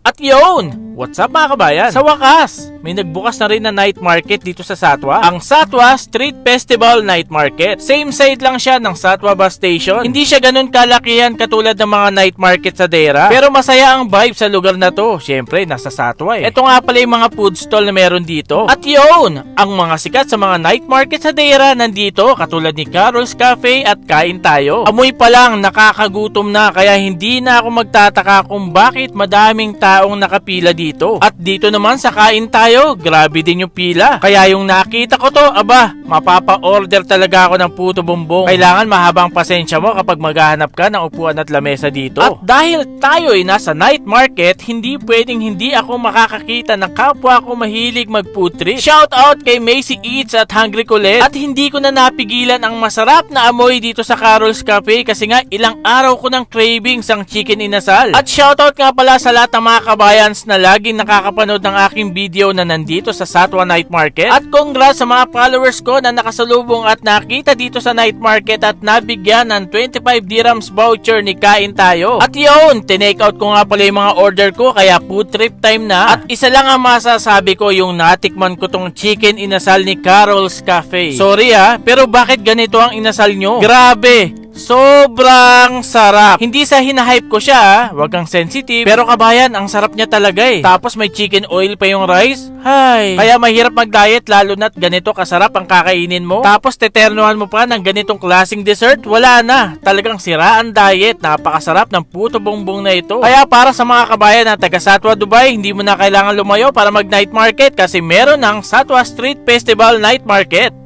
At yun! What's up mga kabayan? Sa wakas, may nagbukas na rin na night market dito sa Satwa. Ang Satwa Street Festival Night Market. Same side lang siya ng Satwa Bus Station. Hindi siya ganun kalakihan katulad ng mga night market sa Dera. Pero masaya ang vibe sa lugar na to. Siyempre, nasa Satwa eh. Ito nga pala yung mga food stall na meron dito. At yun! Ang mga sikat sa mga night market sa Dera nandito katulad ni Carol's Cafe at Kain Tayo. Amoy pa lang nakakagutom na kaya hindi na ako magtataka kung bakit madaming taong nakapila dito. At dito naman sa Kain Tayo, grabe din yung pila. Kaya yung nakita ko to, aba, mapapa-order talaga ako ng puto bumbong. Kailangan mahabang pasensya mo kapag maghahanap ka ng upuan at lamesa dito. At dahil tayo ay nasa night market, hindi pwedeng hindi ako makakakita ng kapwa ko mahilig mag-food trip. Shout out kay Macy Eats at Hungry Colette. At hindi ko na napigilan ang masarap na amoy dito sa Carol's Cafe kasi nga ilang araw ko ng cravings ang chicken inasal. At shout out nga pala sa lahat ng mga kabayans na laging nakakapanood ng aking video na nandito sa Satwa Night Market. At congrats sa mga followers ko na nakasalubong at nakita dito sa night market at nabigyan ng 25 dirhams voucher ni Kain Tayo. At yun, tinake out ko nga pala yung mga order ko kaya food trip time na. At isa lang ang masasabi ko yung natikman ko tong chicken inasal ni Carol's Cafe. Sorry pero bakit ganito ang inasal nyo? Grabe! Sobrang sarap. Hindi sa hinahype ko siya, wag kang sensitive. Pero kabayan, ang sarap niya talaga eh. Tapos may chicken oil pa yung rice. Hay. Kaya mahirap mag-diet lalo na't ganito kasarap ang kakainin mo. Tapos teternuhan mo pa ng ganitong klaseng dessert. Wala na. Talagang sira ang diet. Napakasarap ng puto bongbong na ito. Kaya para sa mga kabayan na taga Satwa Dubai, hindi mo na kailangan lumayo para mag-night market kasi meron ng Satwa Street Festival Night Market.